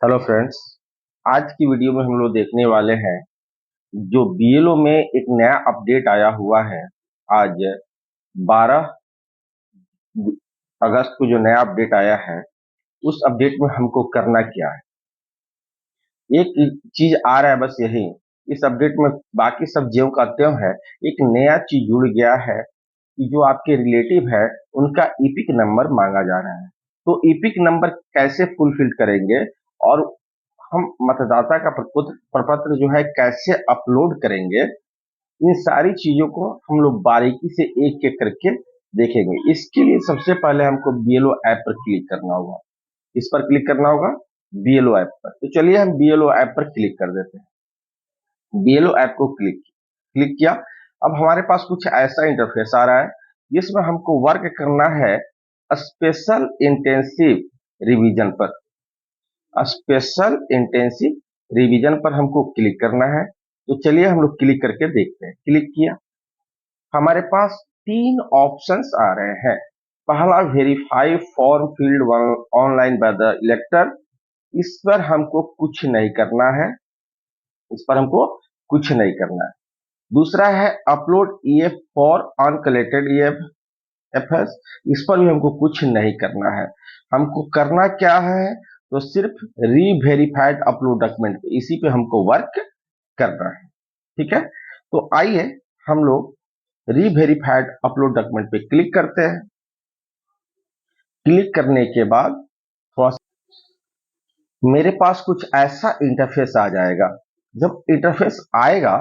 Hello friends. आज की video में हम लोग देखने वाले हैं जो बीएलओ में एक नया अपडेट आया हुआ है। आज 12 अगस्त को जो नया अपडेट आया है, उस अपडेट में हमको करना क्या है। एक चीज आ रहा है, बस यही। इस अपडेट में बाकी सब ज्यों का त्यों है, एक नया चीज जुड़ गया है कि जो आपके रिलेटिव है उनका ईपिक नंबर मांगा जा रहा है। तो ईपिक नंबर कैसे फुलफिल करेंगे और हम मतदाता का प्रपत्र जो है कैसे अपलोड करेंगे, इन सारी चीजों को हम लोग बारीकी से एक एक करके देखेंगे। इसके लिए सबसे पहले हमको बीएलओ ऐप पर क्लिक करना होगा। इस पर क्लिक करना होगा, बीएलओ ऐप पर। तो चलिए हम बीएलओ ऐप पर क्लिक कर देते हैं। बीएलओ ऐप को क्लिक क्लिक किया। अब हमारे पास कुछ ऐसा इंटरफेस आ रहा है जिसमें हमको वर्क करना है स्पेशल इंटेंसिव रिवीजन पर। स्पेशल इंटेंसिव रिवीजन पर हमको क्लिक करना है। तो चलिए हम लोग क्लिक करके देखते हैं। क्लिक किया, हमारे पास तीन ऑप्शंस आ रहे हैं। पहला, verify form field online by the इलेक्टर। इस पर हमको कुछ नहीं करना है, इस पर हमको कुछ नहीं करना है। दूसरा है upload EF for uncollected EF FS. इस पर भी हमको कुछ नहीं करना है। हमको करना क्या है, तो सिर्फ रीवेरिफाइड अपलोड डॉक्यूमेंट पे, इसी पे हमको वर्क करना है। ठीक है, तो आइए हम लोग रीवेरिफाइड अपलोड डॉक्यूमेंट पे क्लिक करते हैं। क्लिक करने के बाद थोड़ा मेरे पास कुछ ऐसा इंटरफेस आ जाएगा। जब इंटरफेस आएगा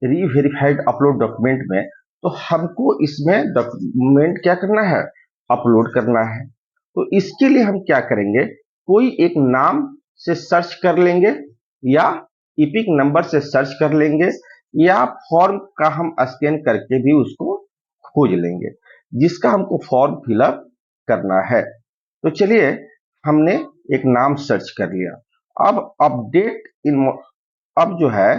रीवेरिफाइड अपलोड डॉक्यूमेंट में, तो हमको इसमें डॉक्यूमेंट क्या करना है, अपलोड करना है। तो इसके लिए हम क्या करेंगे, कोई एक नाम से सर्च कर लेंगे या ईपिक नंबर से सर्च कर लेंगे या फॉर्म का हम स्कैन करके भी उसको खोज लेंगे जिसका हमको फॉर्म फिलअप करना है। तो चलिए हमने एक नाम सर्च कर लिया। अब अपडेट इन अब जो है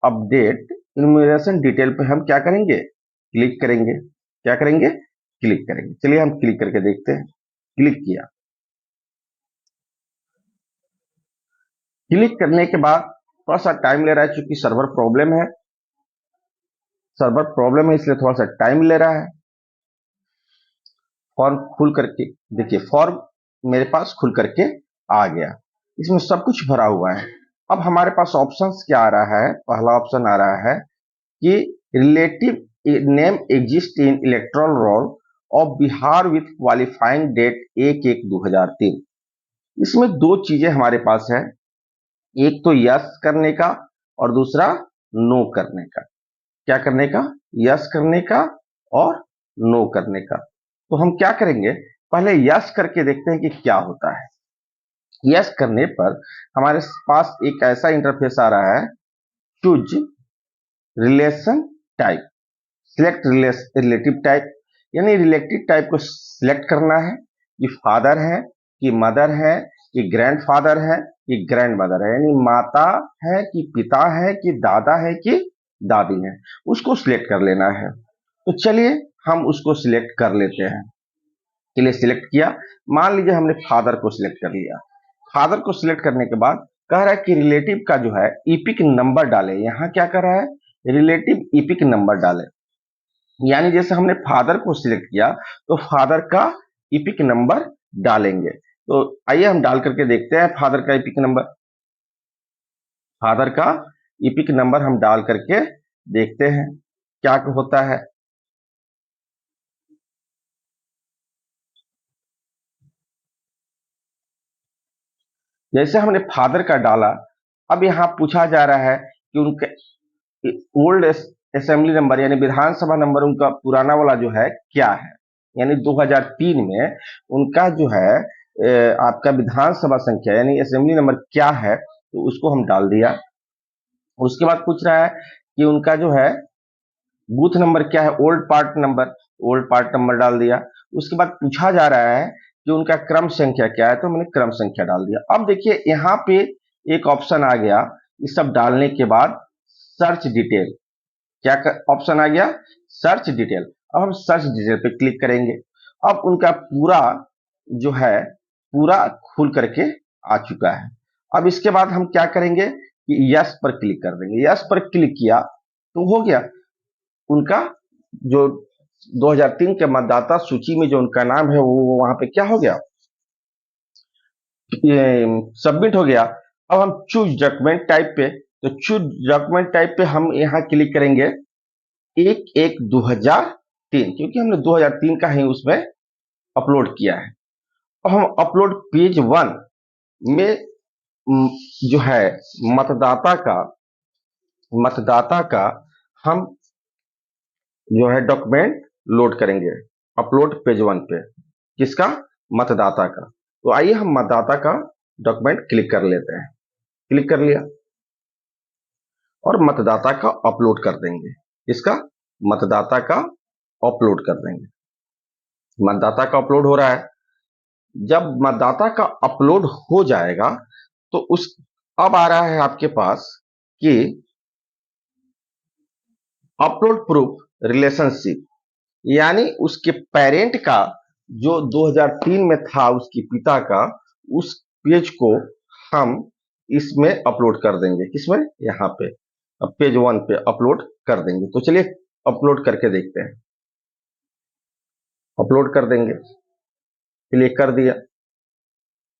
अपडेट इन्यूमरेशन डिटेल पे हम क्या करेंगे, क्लिक करेंगे। क्या करेंगे, क्लिक करेंगे। चलिए हम क्लिक करके देखते हैं। क्लिक किया। क्लिक करने के बाद थोड़ा सा टाइम ले रहा है, चूंकि सर्वर प्रॉब्लम है। इसलिए थोड़ा सा टाइम ले रहा है। फॉर्म खुल करके देखिए, फॉर्म मेरे पास खुल करके आ गया। इसमें सब कुछ भरा हुआ है। अब हमारे पास ऑप्शंस क्या आ रहा है, पहला ऑप्शन आ रहा है कि relative name exist in electoral roll of Bihar with qualifying date 1/1/2003। इसमें दो चीजें हमारे पास है, एक तो यस करने का और दूसरा नो करने का। क्या करने का, यस करने का और नो करने का। तो हम क्या करेंगे, पहले यस करके देखते हैं कि क्या होता है। यस करने पर हमारे पास एक ऐसा इंटरफेस आ रहा है, choose relation type, select relative type. यानी रिलेटिव टाइप को सिलेक्ट करना है कि फादर है कि मदर है कि ग्रैंडफादर है कि ग्रैंड मदर है, यानी माता है कि पिता है कि दादा है कि दादी है, उसको सिलेक्ट कर लेना है। तो चलिए हम उसको सिलेक्ट कर लेते हैं। चलिए सिलेक्ट किया। मान लीजिए हमने फादर को सिलेक्ट कर लिया। फादर को सिलेक्ट करने के बाद कह रहा है कि रिलेटिव का जो है ईपिक नंबर डाले। यहां क्या कर रहा है, रिलेटिव ईपिक नंबर डाले। यानी जैसे हमने फादर को सिलेक्ट किया तो फादर का ईपिक नंबर डालेंगे। तो आइए हम डाल करके देखते हैं फादर का ईपिक नंबर। फादर का ईपिक नंबर हम डाल करके देखते हैं क्या होता है। जैसे हमने फादर का डाला, अब यहां पूछा जा रहा है कि उनके ओल्ड असेंबली नंबर यानी विधानसभा नंबर उनका पुराना वाला जो है क्या है। यानी 2003 में उनका जो है आपका विधानसभा संख्या यानी असेंबली नंबर क्या है, तो उसको हम डाल दिया। उसके बाद पूछ रहा है कि उनका जो है बूथ नंबर क्या है, ओल्ड पार्ट नंबर डाल दिया। उसके बाद पूछा जा रहा है कि उनका क्रम संख्या क्या है, तो मैंने क्रम संख्या डाल दिया। अब देखिए यहाँ पे एक ऑप्शन आ गया, ये सब डालने के बाद सर्च डिटेल। क्या ऑप्शन आ गया, सर्च डिटेल। अब हम सर्च डिटेल पे क्लिक करेंगे। अब उनका पूरा जो है पूरा खुल करके आ चुका है। अब इसके बाद हम क्या करेंगे कि यस पर क्लिक कर देंगे। यस पर क्लिक किया तो हो गया, उनका जो 2003 के मतदाता सूची में जो उनका नाम है वो वहां पे क्या हो गया, सबमिट हो गया। अब हम चूज डॉक्यूमेंट टाइप पे, तो चूज डॉक्यूमेंट टाइप पे हम यहां क्लिक करेंगे 1/1/2003, क्योंकि हमने 2003 का ही उसमें अपलोड किया है। अब हम अपलोड पेज 1 में जो है मतदाता का हम जो है डॉक्यूमेंट लोड करेंगे अपलोड पेज 1 पे। किसका? मतदाता का। तो आइए हम मतदाता का डॉक्यूमेंट क्लिक कर लेते हैं। क्लिक कर लिया और मतदाता का अपलोड कर देंगे। इसका मतदाता का अपलोड कर देंगे। मतदाता का अपलोड हो रहा है। जब मतदाता का अपलोड हो जाएगा तो उस अब आ रहा है आपके पास कि अपलोड प्रूफ रिलेशनशिप, यानी उसके पेरेंट का जो 2003 में था उसके पिता का, उस पेज को हम इसमें अपलोड कर देंगे। किसमें? यहाँ पे पेज 1 पे अपलोड कर देंगे। तो चलिए अपलोड करके देखते हैं। अपलोड कर देंगे, क्लिक कर दिया।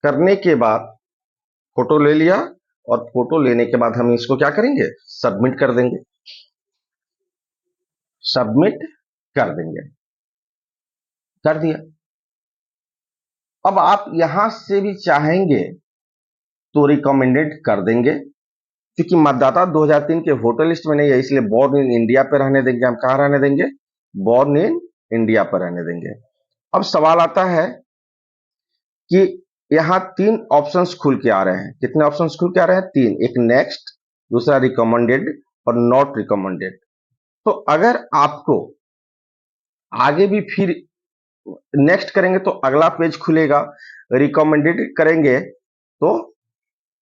करने के बाद फोटो ले लिया और फोटो लेने के बाद हम इसको क्या करेंगे, सबमिट कर देंगे। सबमिट कर देंगे, कर दिया। अब आप यहां से भी चाहेंगे तो रिकमेंडेड कर देंगे, क्योंकि मतदाता 2003 के वोटर लिस्ट में नहीं है, इसलिए बोर्न इन इंडिया पे रहने देंगे। हम कहां रहने देंगे? बोर्न इन इंडिया पर रहने देंगे। अब सवाल आता है कि यहां 3 ऑप्शंस खुल के आ रहे हैं। कितने ऑप्शंस खुल के आ रहे हैं? 3। एक नेक्स्ट, दूसरा रिकमेंडेड और नॉट रिकमेंडेड। तो अगर आपको आगे भी फिर नेक्स्ट करेंगे तो अगला पेज खुलेगा, रिकमेंडेड करेंगे तो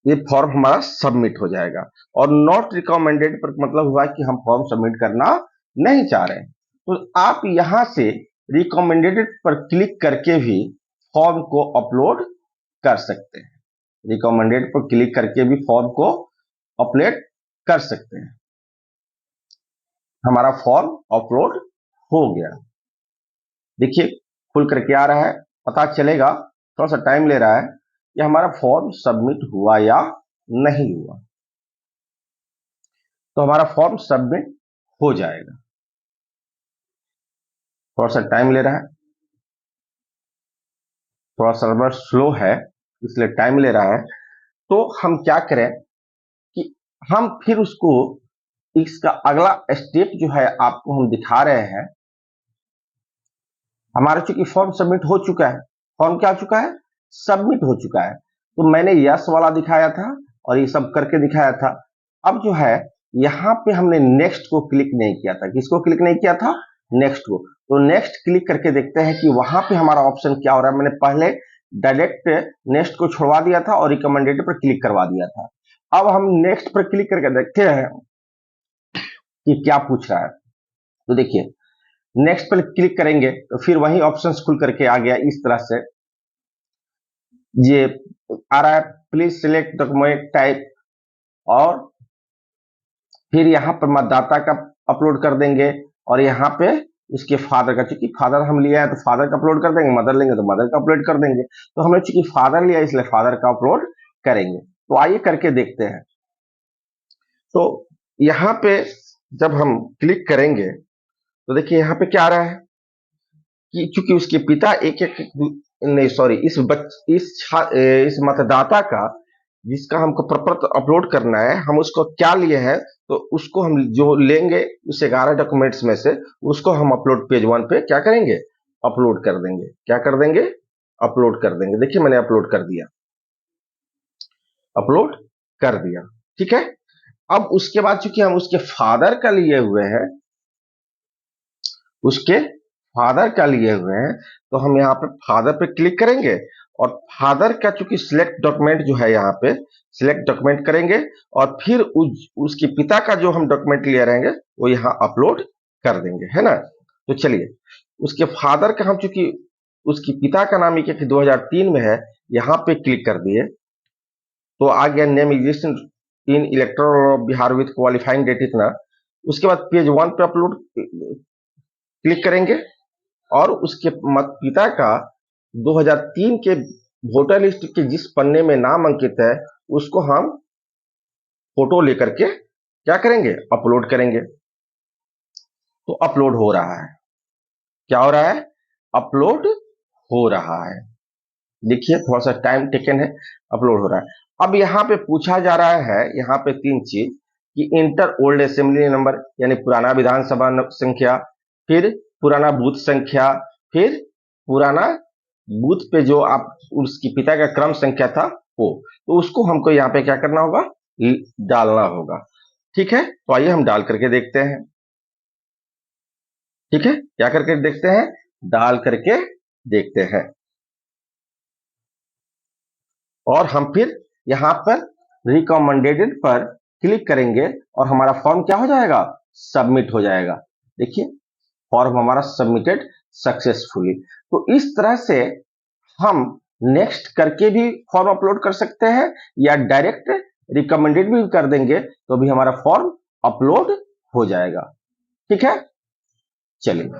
ये फॉर्म हमारा सबमिट हो जाएगा, और नॉट रिकमेंडेड पर मतलब हुआ कि हम फॉर्म सबमिट करना नहीं चाह रहे हैं। तो आप यहां से रिकमेंडेड पर क्लिक करके भी फॉर्म को अपलोड कर सकते हैं। रिकमेंडेड पर क्लिक करके भी फॉर्म को अपलोड कर सकते हैं। हमारा फॉर्म अपलोड हो गया। देखिए खुल करके आ रहा है, पता चलेगा, थोड़ा सा टाइम ले रहा है कि हमारा फॉर्म सबमिट हुआ या नहीं हुआ। तो हमारा फॉर्म सबमिट हो जाएगा। थोड़ा सा टाइम ले रहा है, थोड़ा सर्वर स्लो है इसलिए टाइम ले रहा है। तो हम क्या करें कि हम फिर उसको, इसका अगला स्टेप जो है आपको हम दिखा रहे हैं। हमारा चूंकि फॉर्म सबमिट हो चुका है, फॉर्म क्या हो चुका है? सबमिट हो चुका है। तो मैंने यस वाला दिखाया था और ये सब करके दिखाया था। अब जो है यहां पे हमने नेक्स्ट को क्लिक नहीं किया था। किसको क्लिक नहीं किया था? नेक्स्ट को। तो नेक्स्ट क्लिक करके देखते हैं कि वहां पे हमारा ऑप्शन क्या हो रहा है। मैंने पहले डायरेक्ट नेक्स्ट को छोड़वा दिया था और रिकमेंडेड पर क्लिक करवा दिया था। अब हम नेक्स्ट पर क्लिक करके देखते हैं कि क्या पूछ रहा है। तो देखिए नेक्स्ट पर क्लिक करेंगे तो फिर वही ऑप्शंस खुल करके आ गया इस तरह से। ये आ रहा है प्लीज सिलेक्ट डॉक्यूमेंट टाइप, और फिर यहाँ पर मतदाता का अपलोड कर देंगे, और यहाँ पे उसके फादर का, चूंकि फादर हम लिया है तो फादर का अपलोड कर देंगे, मदर लेंगे तो मदर का अपलोड कर देंगे। तो हमने चूंकि फादर लिया इसलिए फादर का अपलोड करेंगे। तो आइए करके देखते हैं। तो यहाँ पे जब हम क्लिक करेंगे तो देखिए यहाँ पे क्या आ रहा है कि चूंकि उसके पिता एक एक नहीं सॉरी इस मतदाता का जिसका हमको प्रपत्र अपलोड करना है, हम उसको क्या लिए हैं, तो उसको हम जो लेंगे उस 11 डॉक्यूमेंट्स में से उसको हम अपलोड पेज 1 पे क्या करेंगे, अपलोड कर देंगे। क्या कर देंगे? अपलोड कर देंगे। देखिए मैंने अपलोड कर दिया, अपलोड कर दिया। ठीक है। अब उसके बाद चूंकि हम उसके फादर का लिए हुए हैं, उसके फादर का लिए हुए हैं, तो हम यहाँ पे फादर पे क्लिक करेंगे और फादर का चूंकि सिलेक्ट डॉक्यूमेंट जो है यहाँ पे सिलेक्ट डॉक्यूमेंट करेंगे, और फिर उसके पिता का जो हम डॉक्यूमेंट लिए रहेंगे वो यहाँ अपलोड कर देंगे, है ना। तो चलिए उसके फादर का हम चूंकि उसके पिता का नाम एक 2003 में है, यहाँ पे क्लिक कर दिए। तो आ गया name exist in electoral of Bihar with qualifying date इतना। उसके बाद पेज 1 पे अपलोड क्लिक करेंगे और उसके मत पिता का 2003 के वोटर लिस्ट के जिस पन्ने में नाम अंकित है उसको हम फोटो लेकर के क्या करेंगे, अपलोड करेंगे। तो अपलोड हो रहा है, क्या हो रहा है, अपलोड हो रहा है। देखिए थोड़ा सा टाइम टेकन है, अपलोड हो रहा है। अब यहाँ पे पूछा जा रहा है, यहाँ पे 3 चीज कि इंटर ओल्ड असेंबली नंबर यानी पुराना विधानसभा संख्या, फिर पुराना बूथ संख्या, फिर पुराना बूथ पे जो आप उसकी पिता का क्रम संख्या था वो, तो उसको हमको यहाँ पे क्या करना होगा, डालना होगा। ठीक है, तो आइए हम डाल करके देखते हैं। ठीक है, क्या करके देखते हैं, डाल करके देखते हैं। और हम फिर यहां पर रिकमेंडेड पर क्लिक करेंगे और हमारा फॉर्म क्या हो जाएगा, सबमिट हो जाएगा। देखिए फॉर्म हमारा सबमिटेड सक्सेसफुली। तो इस तरह से हम नेक्स्ट करके भी फॉर्म अपलोड कर सकते हैं या डायरेक्ट रिकमेंडेड भी कर देंगे तो भी हमारा फॉर्म अपलोड हो जाएगा। ठीक है, चलिए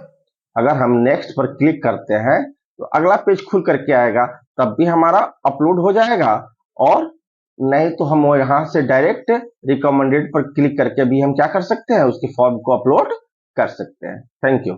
अगर हम नेक्स्ट पर क्लिक करते हैं तो अगला पेज खुल करके आएगा, तब भी हमारा अपलोड हो जाएगा। और नहीं तो हम यहां से डायरेक्ट रिकमेंडेड पर क्लिक करके भी हम क्या कर सकते हैं, उसके फॉर्म को अपलोड कर सकते हैं। Thank you.